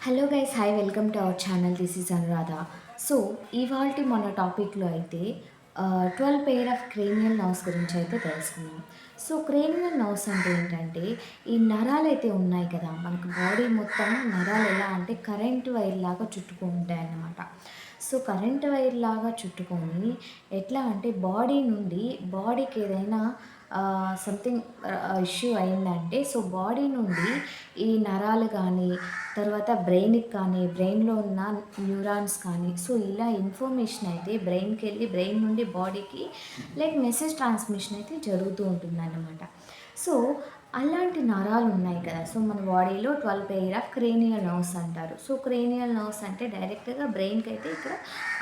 Hello guys, hi, welcome to our channel. This is Anuradha. So ఇవాల్టి మన టాపిక్లో అయితే 12 పెయిర్ ఆఫ్ క్రేనియల్ నర్వ్స్ గురించి అయితే తెలుసుకుందాం. సో క్రేనియల్ నర్వ్స్ అంటే ఏంటంటే, ఈ నరాలు అయితే ఉన్నాయి కదా, మనకు బాడీ మొత్తం నరాలు ఎలా అంటే కరెంట్ వైర్ లాగా చుట్టుకుంటాయి అన్నమాట. సో కరెంట్ వైర్ లాగా చుట్టుకొని ఎట్లా అంటే బాడీ నుండి బాడీకి ఏదైనా సంథింగ్ ఇష్యూ అయిందంటే, సో బాడీ నుండి ఈ నరాలు కానీ, తర్వాత బ్రెయిన్‌కి కానీ, బ్రెయిన్‌లో ఉన్న న్యూరాన్స్ కానీ, సో ఇలా ఇన్ఫర్మేషన్ అయితే బ్రెయిన్‌కెళ్ళి, బ్రెయిన్ నుండి బాడీకి లైక్ మెసేజ్ ట్రాన్స్మిషన్ అయితే జరుగుతూ ఉంటుందన్నమాట. సో అలాంటి నరాలు ఉన్నాయి కదా, సో మన బాడీలో 12 పెయిర్ ఆఫ్ క్రేనియల్ నర్వ్స్ అంటారు. సో క్రేనియల్ నర్వ్స్ అంటే డైరెక్ట్‌గా బ్రెయిన్‌కి అయితే ఇక్కడ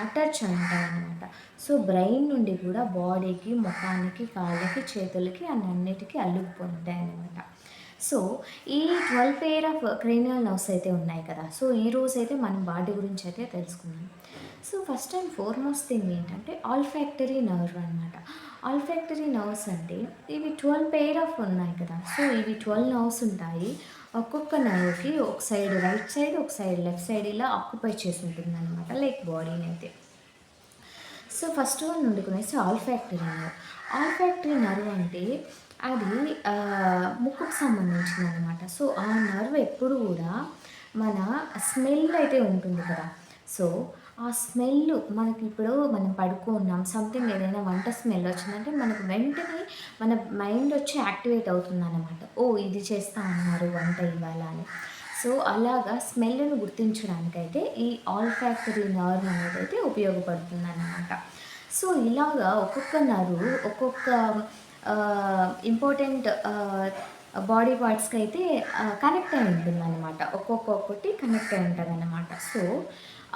అటాచ్ ఉంటాయన్నమాట. సో బ్రెయిన్ నుండి కూడా బాడీకి, ముఖానికి, కాళ్ళకి, చేతులకి అన్నిటికి అల్లుకుపోయి ఉంటాయన్నమాట. సో ఈ 12 పెయిర్ ఆఫ్ క్రేనియల్ నర్వ్స్ అయితే ఉన్నాయి కదా, సో ఈరోజైతే మనం వాటి గురించి అయితే తెలుసుకుందాం. So first and foremost thing ఏంటంటే ఆల్ఫాక్టరీ నర్వ్ అనమాట. ఆల్ఫాక్టరీ నర్వ్స్ అంటే ఇవి 12 పెయిర్ ఆఫ్ ఉన్నాయి కదా, సో ఇవి 12 నర్వ్స్ ఉంటాయి. ఒక్కొక్క నర్వ్కి ఒక సైడ్ రైట్ సైడ్, ఒక సైడ్ లెఫ్ట్ సైడ్ ఇలా ఆక్యుపై చేసి ఉంటుంది అనమాట, లైక్ బాడీని అయితే. సో ఫస్ట్ వన్ నుండుకునేసి ఆల్ఫాక్టరీ నర్వ్. ఆల్ఫాక్టరీ నర్వ్ అంటే అది ముక్కుకు సంబంధించిందనమాట. సో ఆ నర్వ్ ఎప్పుడు కూడా మన స్మెల్ అయితే ఉంటుంది కదా, సో ఆ స్మెల్ మనకి ఇప్పుడు మనం పడుకున్నాం, సంథింగ్ ఏదైనా వంట స్మెల్ వచ్చిందంటే మనకు వెంటనే మన మైండ్ వచ్చి యాక్టివేట్ అవుతుందన్నమాట. ఓ ఇది చేస్తా అన్నారు వంట ఇవాళ అని. సో అలాగా స్మెల్‌ని గుర్తించడానికైతే ఈ ఆల్ఫాక్టరీ నర్వ్ అనేది అయితే ఉపయోగపడుతుందన్నమాట. సో ఇలాగా ఒక్కొక్క నర్వ్ ఒక్కొక్క ఇంపార్టెంట్ బాడీ పార్ట్స్‌కి అయితే కనెక్ట్ అయి ఉంటుందన్నమాట. ఒక్కొక్కటి కనెక్ట్ అయి ఉంటదన్నమాట. సో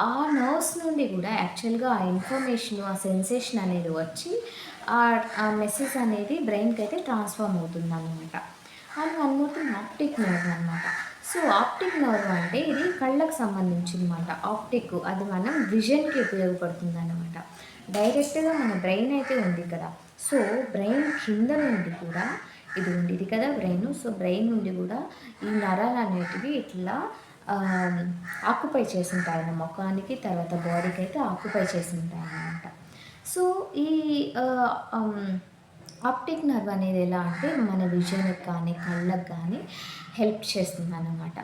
ఆ నర్వ్స్ నుండి కూడా యాక్చువల్‌గా ఆ ఇన్ఫర్మేషన్, ఆ సెన్సేషన్ అనేది వచ్చి ఆ మెసేజ్ అనేది బ్రెయిన్‌కి అయితే ట్రాన్స్‌ఫార్మ్ అవుతుందన్నమాట. And one more thing optic nerve అనమాట. సో ఆప్టిక్ నర్వ్ అంటే ఇది కళ్ళకు సంబంధించిందన్నమాట. ఆప్టిక్ అది మనం విజన్‌కి ఉపయోగపడుతుందన్నమాట. డైరెక్ట్‌గా మన బ్రెయిన్ అయితే ఉంది కదా, సో బ్రెయిన్ కింద నుండి కూడా ఇది ఉండేది కదా బ్రెయిన్. సో బ్రెయిన్ నుండి కూడా ఈ నరాలు అనేటివి ఇట్లా ఆక్యుపై చేసుంటాయన్న ముఖానికి, తర్వాత బాడీకి అయితే ఆక్యుపై చేసుంటాయన్నమాట. సో ఈ ఆప్టిక్ నర్వ్ అనేది ఎలా అంటే మన విజన్‌కి కానీ, కళ్ళకి కానీ హెల్ప్ చేస్తుందన్నమాట.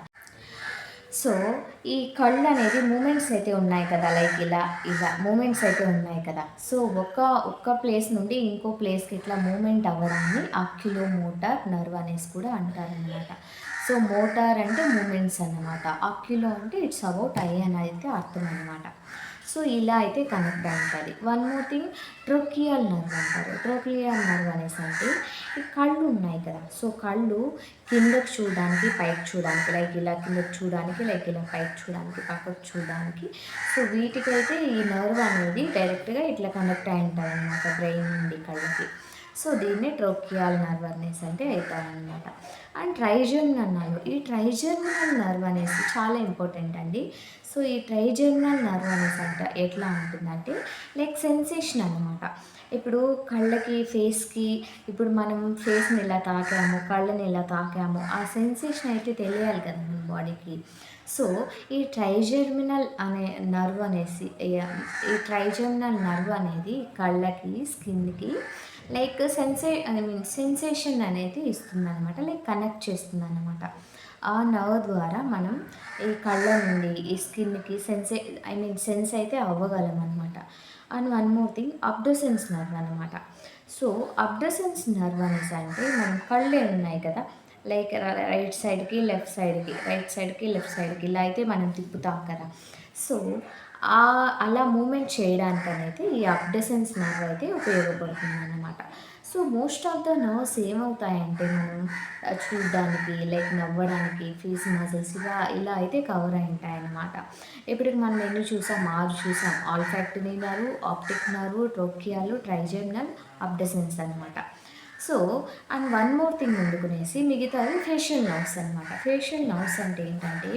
సో ఈ కళ్ళు అనేది మూమెంట్స్ అయితే ఉన్నాయి కదా, లైక్ ఇలా ఇలా మూమెంట్స్ అయితే ఉన్నాయి కదా, సో ఒక్క ప్లేస్ నుండి ఇంకో ప్లేస్కి ఇట్లా మూమెంట్ అవ్వడాన్ని ఆక్యులోమోటార్ నర్వ్ అనేసి కూడా అంటారనమాట. సో మోటార్ అంటే మూమెంట్స్ అన్నమాట, ఆక్యులో అంటే ఇట్స్ అబౌట్ ఐ అని అయితే అర్థం అనమాట. సో ఇలా అయితే కనెక్ట్ అయి ఉంటుంది. వన్ మోర్ థింగ్ ట్రోకియల్ నర్వ్ అంటారు. ట్రోకియల్ నర్వ్ అనేసి అంటే ఈ కళ్ళు ఉన్నాయి కదా, సో కళ్ళు కిందకి చూడడానికి, పైకి చూడడానికి, లైక్ ఇలా కిందకి చూడడానికి, లైక్ ఇలా పైకి చూడడానికి, పక్కకు చూడడానికి, సో వీటికైతే ఈ నర్వ్ అనేది డైరెక్ట్గా ఇట్లా కనెక్ట్ అయి ఉంటుంది అనమాట బ్రెయిన్ నుండి కళ్ళకి. సో దీన్నే ట్రోకియల్ నర్వ్ అనేసి అంటే అవుతారనమాట. అండ్ ట్రైజెమినల్ నర్వ్, ఈ ట్రైజెమినల్ నర్వ్ అనేసి చాలా ఇంపార్టెంట్ అండి. సో ఈ ట్రైజెమినల్ నర్వ్ అనేసి అంటే ఎట్లా ఉంటుందంటే లైక్ సెన్సేషన్ అనమాట. ఇప్పుడు కళ్ళకి, ఫేస్‌కి, ఇప్పుడు మనం ఫేస్‌ని ఇలా తాకాము, కళ్ళని ఇలా తాకాము, ఆ సెన్సేషన్ అయితే తెలియాలి కదా మన బాడీకి. సో ఈ ట్రైజెమినల్ అనే నర్వ్ అనేసి ఈ ట్రైజెమినల్ నర్వ్ అనేది కళ్ళకి, స్కిన్‌కి లైక్ సెన్సేషన్ అనేది ఇస్తుందనమాట, లైక్ కనెక్ట్ చేస్తుందనమాట. ఆ నర్వ్ ద్వారా మనం ఈ కళ్ళ నుండి ఈ స్కిన్‌కి సెన్స్ అయితే అవ్వగలమనమాట. And one more thing abducens nerve అనమాట. సో అబ్డసెన్స్ నర్వ్ అనేసి అంటే మనం కళ్ళే ఉన్నాయి కదా, లైక్ రైట్ సైడ్‌కి, లెఫ్ట్ సైడ్‌కి, రైట్ సైడ్‌కి, లెఫ్ట్ సైడ్‌కి ఇలా అయితే మనం తిప్పుతాం కదా, సో అలా మూవ్‌మెంట్ చేయడానికనైతే ఈ అబ్డసెన్స్ నర్వ్ అయితే ఉపయోగపడుతుందన్నమాట. So most of the nerves ఏమవుతాయంటే మనం చూడ్డానికి, లైక్ నవ్వడానికి, ఫేస్ మజిల్స్ ఇలా ఇలా అయితే కవర్ అయి ఉంటాయన్నమాట. ఇప్పుడు మనం ఎన్ని చూసాం, 6 చూసాం. Olfactory nerve, optic nerve, trochlear, trigeminal, abducens అనమాట. So and one more thing ఎందుకునేసి మిగతాది ఫేషియల్ నర్వ్స్ అనమాట. ఫేషియల్ నర్వ్స్ అంటే ఏంటంటే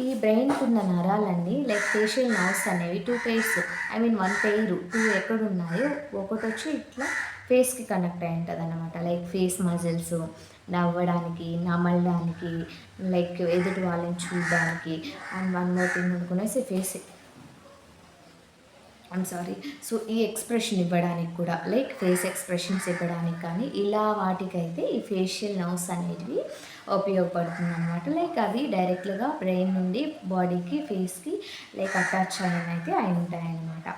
ఈ బ్రెయిన్‌కి ఉన్న నరాలన్నీ లైక్ ఫేషియల్ నర్వ్స్ అనేవి 2 పెయిర్స్, ఐ మీన్ 1 పెయిర్ 2 ఎక్కడున్నాయో ఒకటొచ్చి ఇట్లా ఫేస్‌కి కనెక్ట్ అయి ఉంటదనమాట. లైక్ ఫేస్ మజిల్స్, నవ్వడానికి, నమలడానికి, లైక్ ఎదుటి వాళ్ళని చూడడానికి, అండ్ వన్ మోర్ థింగ్ అనుకునేసి సో ఈ ఎక్స్ప్రెషన్ ఇవ్వడానికి కూడా, లైక్ ఫేస్ ఎక్స్ప్రెషన్స్ ఇవ్వడానికి కానీ ఇలా వాటికైతే ఈ ఫేషియల్ నర్వ్స్ అనేటివి ఉపయోగపడుతుంది అనమాట. లైక్ అవి డైరెక్ట్గా బ్రెయిన్ నుండి బాడీకి, ఫేస్కి లైక్ అటాచ్ అయితే అయి ఉంటాయన్నమాట.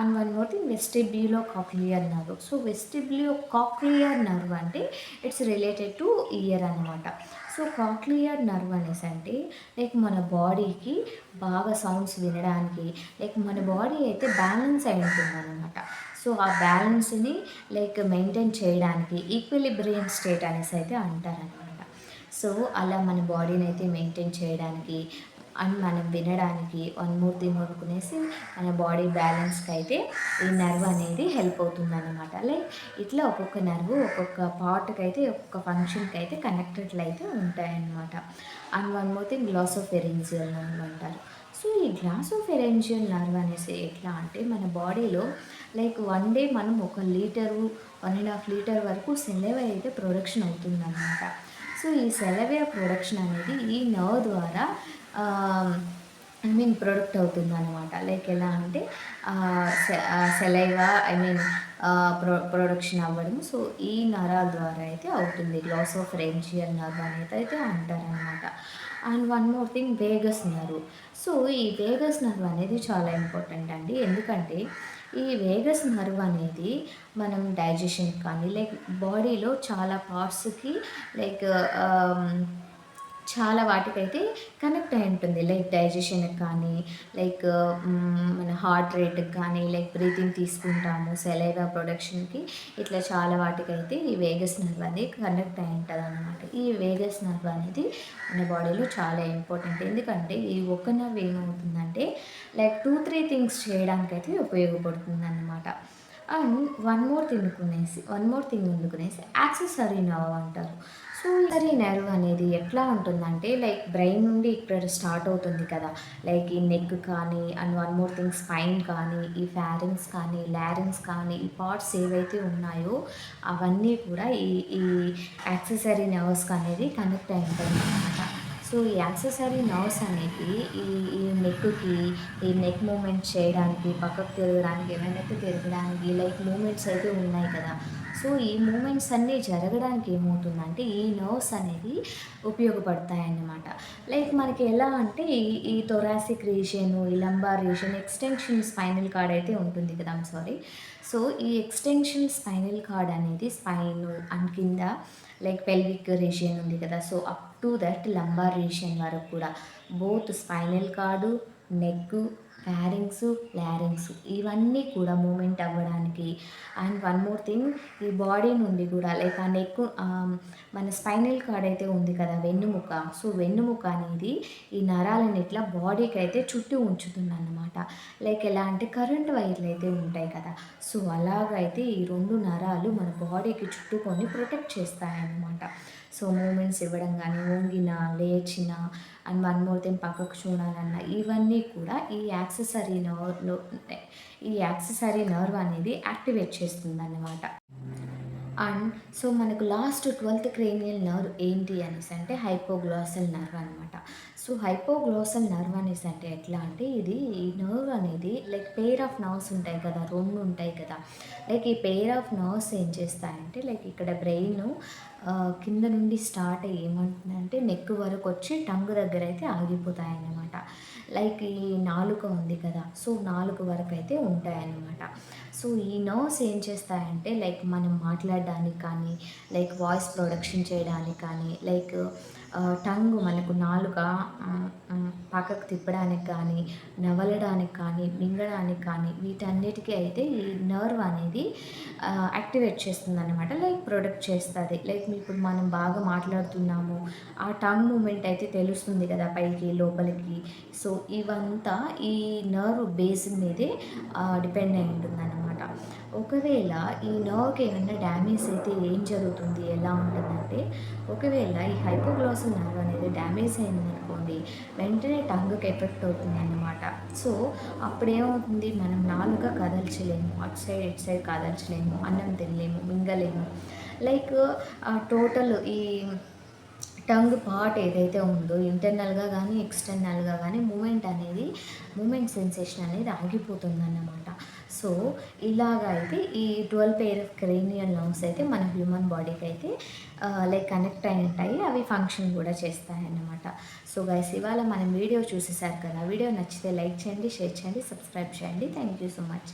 And one more thing, vestibulocochlear nerve. So vestibulocochlear nerve అంటే ఇట్స్ రిలేటెడ్ టు ఇయర్ అనమాట. సో కాక్లియర్ నర్వ్ అనేసి అంటే లైక్ మన బాడీకి బాగా సౌండ్స్ వినడానికి, లైక్ మన బాడీ అయితే బ్యాలెన్స్ అయి ఉంటుంది అనమాట. సో ఆ బ్యాలెన్స్ని లైక్ మెయింటైన్ చేయడానికి ఈక్విలిబ్రియం స్టేట్ అనేసి అయితే అంటారనమాట. సో అలా మన బాడీని అయితే మెయింటైన్ చేయడానికి అండ్ మనం వినడానికి వన్ మోర్ థింగ్ అనుకునేసి మన బాడీ బ్యాలెన్స్కి అయితే ఈ నర్వ్ అనేది హెల్ప్ అవుతుంది అనమాట. లైక్ ఇట్లా ఒక్కొక్క నర్వ్ ఒక్కొక్క పార్ట్కి అయితే, ఒక్కొక్క ఫంక్షన్కి అయితే కనెక్టెడ్లు అయితే ఉంటాయన్నమాట. And one more thing, glossopharyngeal nerve అంటారు. సో ఈ గ్లాసోఫెరెన్జియల్ నర్వ్ అనేసి ఎట్లా అంటే మన బాడీలో లైక్ వన్ డే మనం 1 లీటరు 1.5 లీటర్ వరకు సెలైవా అయితే ప్రొడక్షన్ అవుతుందన్నమాట. సో ఈ సెలైవా ప్రొడక్షన్ అనేది ఈ నర్వ్ ద్వారా ప్రొడక్ట్ అవుతుందన్నమాట. లైక్ ఎలా అంటే సెలైవా ప్రొడక్షన్ అవ్వడం. సో ఈ నరాల ద్వారా అయితే అవుతుంది. గ్లాసోఫెరెన్జియల్ నర్వ్ అనేది అయితే అంటారనమాట. And one more thing, Vegas nerve. So ఈ వేగస్ నర్వ్ అనేది చాలా ఇంపార్టెంట్ అండి. ఎందుకంటే ఈ వేగస్ నర్వ్ అనేది మనం డైజెషన్ కానీ, లైక్ బాడీలో చాలా పార్ట్స్కి లైక్ చాలా వాటికైతే కనెక్ట్ అయి ఉంటుంది. లైక్ డైజెషన్కి కానీ, లైక్ మన హార్ట్ రేట్కి కానీ, లైక్ బ్రీతింగ్ తీసుకుంటాము, సెలైవా ప్రొడక్షన్కి, ఇట్లా చాలా వాటికైతే ఈ వేగస్ నర్వ్ అనేది కనెక్ట్ అయి ఉంటుంది అనమాట. ఈ వేగస్ నర్వ్ అనేది మన బాడీలో చాలా ఇంపార్టెంట్. ఎందుకంటే ఈ ఒక్క నర్వ్ ఏమవుతుందంటే లైక్ 2-3 థింగ్స్ చేయడానికైతే ఉపయోగపడుతుంది అన్నమాట. అండ్ వన్ మోర్ థింగ్ ఎందుకునేసి యాక్సెసరీ నర్వ్ అంటారు. సో ఈ నర్వ్ అనేది ఎట్లా ఉంటుందంటే లైక్ బ్రెయిన్ నుండి ఇక్కడ స్టార్ట్ అవుతుంది కదా, లైక్ ఈ నెక్ కానీ, and one more thing spine కానీ, ఈ ఫారింగ్స్ కానీ, లారింగ్స్ కానీ, ఈ పార్ట్స్ ఏవైతే ఉన్నాయో అవన్నీ కూడా ఈ ఈ యాక్సెసరీ నర్వ్స్కి అనేది కనెక్ట్ అయి ఉంటుంది అనమాట. సో ఈ యాక్సెసరీ నర్వ్స్ అనేవి ఈ ఈ నెక్కి, ఈ నెక్ మూమెంట్ చేయడానికి, పక్కకు తిరగడానికి, వెనక్కి తిరగడానికి, లైక్ మూమెంట్స్ అయితే ఉన్నాయి కదా. సో ఈ మూమెంట్స్ అన్నీ జరగడానికి ఏమవుతుందంటే ఈ నర్వ్స్ అనేవి ఉపయోగపడతాయన్నమాట. లైక్ మనకి ఎలా అంటే ఈ థొరాసిక్ రీజియన్, ఈ lumbar region, extension spinal cord అయితే ఉంటుంది కదా. సో ఈ ఎక్స్టెన్షన్ స్పైనల్ కార్డ్ అనేది స్పైన్ అండ్ కింద లైక్ పెల్విక్ రీజియన్ ఉంది కదా. So up to that lumbar region వరకు కూడా both spinal card, neck, pharynx, లారింగ్స్ ఇవన్నీ కూడా మూమెంట్ అవ్వడానికి. అండ్ వన్ మోర్ థింగ్, ఈ బాడీ నుండి కూడా లైక్ ఆ నెక్, మన స్పైనల్ కార్డ్ అయితే ఉంది కదా, వెన్నుముక. సో వెన్నుముక అనేది ఈ నరాలను ఇట్లా బాడీకి అయితే చుట్టూ ఉంచుతుంది అన్నమాట. లైక్ ఎలా అంటే కరెంట్ వైర్లు అయితే ఉంటాయి కదా. సో అలాగైతే ఈ 2 నరాలు మన బాడీకి చుట్టుకొని ప్రొటెక్ట్ చేస్తాయన్నమాట. సో మూమెంట్స్ ఇవ్వడం కానీ, వంగిన, లేచిన, అండ్ వన్ మోర్ థింగ్ పక్కకు చూడాలన్న ఇవన్నీ కూడా ఈ యాక్సెసరీ నర్వ్ అనేది యాక్టివేట్ చేస్తుందన్నమాట. అండ్ సో మనకు లాస్ట్ 12th క్రేనియల్ నర్వ్ ఏంటి అనేసి అంటే హైపోగ్లాసల్ నర్వ్ అనమాట. సో హైపోగ్లాసల్ నర్వ్ అనేసి అంటే ఎట్లా అంటే ఇది ఈ నర్వ్ అనేది లైక్ పెయిర్ ఆఫ్ నర్వ్స్ ఉంటాయి కదా, 2 ఉంటాయి కదా. లైక్ ఈ పెయిర్ ఆఫ్ నర్వ్స్ ఏం చేస్తాయంటే లైక్ ఇక్కడ బ్రెయిన్ కింద నుండి స్టార్ట్ అయ్యి ఏమంటుందంటే నెక్ వరకు వచ్చి టంగ్ దగ్గర అయితే ఆగిపోతాయన్నమాట. లైక్ ఈ నాలుక ఉంది కదా, సో నాలుక వరకు అయితే ఉంటాయన్నమాట. సో ఈ నర్వ్స్ ఏం చేస్తాయంటే లైక్ మనం మాట్లాడడానికి కానీ, లైక్ వాయిస్ ప్రొడక్షన్ చేయడానికి కానీ, లైక్ టంగ్ మనకు నాలుక పక్కకు తిప్పడానికి కానీ, నవలడానికి కానీ, మింగడానికి కానీ వీటన్నిటికీ అయితే ఈ నర్వ్ అనేది యాక్టివేట్ చేస్తుంది అనమాట. లైక్ ప్రొడక్ట్ చేస్తుంది. లైక్ ఇప్పుడు మనం బాగా మాట్లాడుతున్నాము, ఆ టంగ్ మూమెంట్ అయితే తెలుస్తుంది కదా పైకి లోపలికి. సో ఇవంతా ఈ నర్వ్ బేస్ మీదే డిపెండ్ అయి ఉంటుంది అనమాట. ఒకవేళ ఈ నర్వ్కి ఏమైనా డ్యామేజ్ అయితే ఏం జరుగుతుంది, ఎలా ఉంటుందంటే ఒకవేళ ఈ హైపోగ్లాసల్ నర్వ్ అనేది డ్యామేజ్ అయిందనుకోండి, వెంటనే టంగ్కి ఎఫెక్ట్ అవుతుంది అన్నమాట. సో అప్పుడేమవుతుంది, మనం నాలుక కదల్చలేము, అటు సైడ్ ఇటు సైడ్ కదల్చలేము, అన్నం తినలేము, మింగలేము. లైక్ టోటల్ ఈ టంగ్ పార్ట్ ఏదైతే ఉందో ఇంటర్నల్గా కానీ ఎక్స్టర్నల్గా కానీ మూమెంట్ సెన్సేషన్ అనేది ఆగిపోతుందన్నమాట. సో ఇలాగ అయితే ఈ 12 పెయిర్ ఆఫ్ క్రేనియల్ నర్వ్స్ అయితే మన హ్యూమన్ బాడీకి అయితే లైక్ కనెక్ట్ అయినట్టాయి, అవి ఫంక్షన్ కూడా చేస్తాయన్నమాట. సో గైస్, ఇవాళ మనం వీడియో చూసేసారు కదా. వీడియో నచ్చితే లైక్ చేయండి, షేర్ చేయండి, సబ్స్క్రైబ్ చేయండి. Thank you so much.